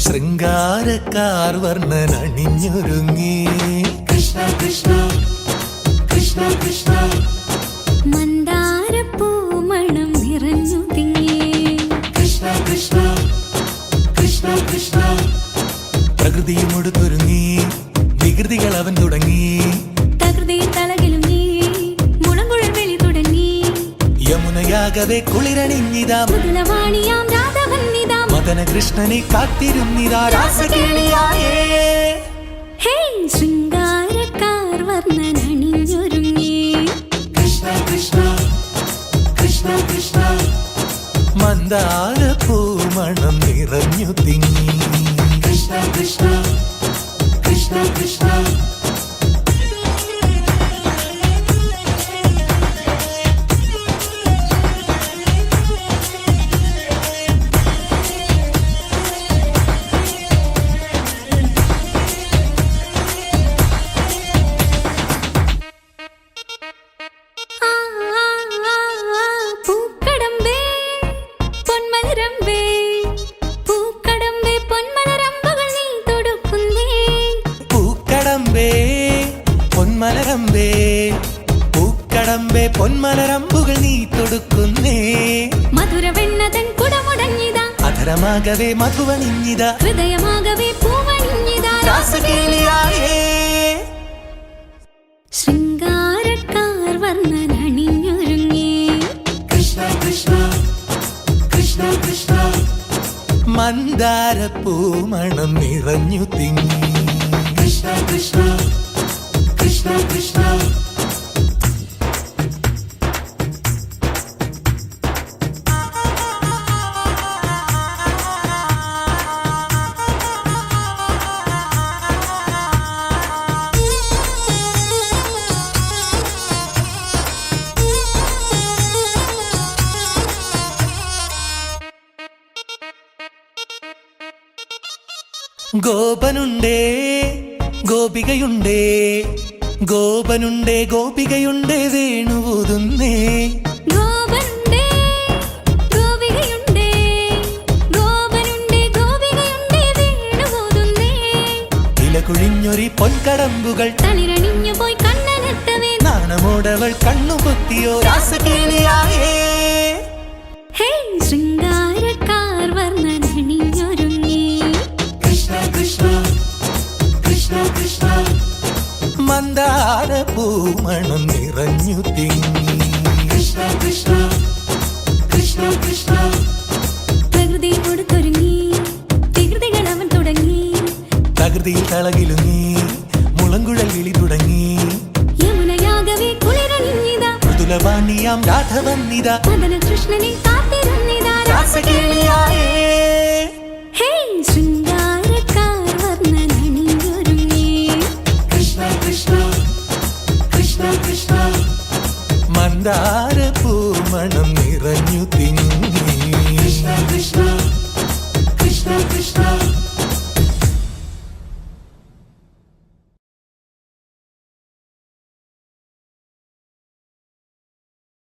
ശൃംഗാരക്കാർ വർണ്ണൻ അണിഞ്ഞൊരുങ്ങി കൃഷ്ണ കൃഷ്ണ കൃഷ്ണ കൃഷ്ണ മന്ദാരപ്പൂമണം നിറഞ്ഞു തിങ്ങി കൃഷ്ണ കൃഷ്ണ കൃഷ്ണ കൃഷ്ണ പ്രകൃതിയും ഒടുത്തൊരുങ്ങി വികൃതികൾ അവൻ തുടങ്ങി തകൃതിയിൽ തലകിലും നീ മുളങ്കുഴൽ വെളി തുടങ്ങി യമുനയാകവെ കുളിരണിഞ്ഞിതാ മൃദുലവാണിയാം രാധവന്നിതാ മദന കൃഷ്ണനെ കാത്തിരുന്നിതാ രാസകേളിയായേ ഹേ ശൃംഗാരക്കാർ വർണ്ണൻ അണിഞ്ഞൊരുങ്ങി കൃഷ്ണ കൃഷ്ണ കൃഷ്ണ കൃഷ്ണ മന്ദാരപ്പൂമണം നിറഞ്ഞു തിങ്ങി കൃഷ്ണ കൃഷ്ണ കൃഷ്ണ കൃഷ്ണ പൊന്മലരമ്പേ പൂക്കടമ്പേ പൊന്മലരമ്പുകൾ നീ തൊടുക്കുന്നേ മധുരവെണ്ണതൻ കുടമുടഞ്ഞിതാ അധരമാകവേ മധുവണിഞ്ഞിതാ ഹൃദയമാകവേ പൂവണിഞ്ഞിതാ രാസകേളിയായേ ശൃംഗാരക്കാർ വർണ്ണൻ അണിഞ്ഞൊരുങ്ങി കൃഷ്ണ കൃഷ്ണ കൃഷ്ണ കൃഷ്ണ മന്ദാരപ്പൂമണം നിറഞ്ഞു തിങ്ങി കൃഷ്ണ കൃഷ്ണ കൃഷ്ണ കൃഷ്ണ ഗോപനുണ്ടേ ഗോപികയുണ്ടേ ഗോപനുണ്ടേ ഗോപികയുണ്ടേ വേണുവൂതുന്നേ ഗോപനുണ്ടേ ഗോപികയുണ്ടേ ഗോപനുണ്ടേ ഗോപികയുണ്ടേ വേണുവൂതുന്നേ ഇലകുഴിഞ്ഞൊരി പൊൻകടമ്പുകൾ തളിരണിഞ്ഞു പോയി കണ്ണനെത്തവേ നാണമോടവൾ കണ്ണുപൊത്തിയോ രാസകേളിയായേ ഹേ ശൃംഗാരക്കാർ വർണ്ണൻ അണിഞ്ഞൊരുങ്ങി കൃഷ്ണ കൃഷ്ണ കൃഷ്ണ കൃഷ്ണ മന്ദാരപ്പൂമണം നിറഞ്ഞു തിങ്ങി കൃഷ്ണ കൃഷ്ണ കൃഷ്ണ കൃഷ്ണ പ്രകൃതിയോട് തുടങ്ങി വികൃതികൾ അവൻ തുടങ്ങി തകൃതിയിൽ തളകിലുങ്ങി മുളങ്കുഴൽ വിളി തുടങ്ങി യമുനയാകവേ കുളിരണിഞ്ഞിതാ മൃദുലവാണിയാം രാധവന്നിതാ മദന കൃഷ്ണനെ കാത്തിരുന്നിതാ രാസകേളിയായേ ഹേ ശൃംഗാരക്കാർ വർണ്ണൻ അണിഞ്ഞൊരുങ്ങി കൃഷ്ണ കൃഷ്ണ കൃഷ്ണ കൃഷ്ണ മന്ദാരപ്പൂമണം നിറഞ്ഞു തിങ്ങി കൃഷ്ണ കൃഷ്ണ കൃഷ്ണ കൃഷ്ണ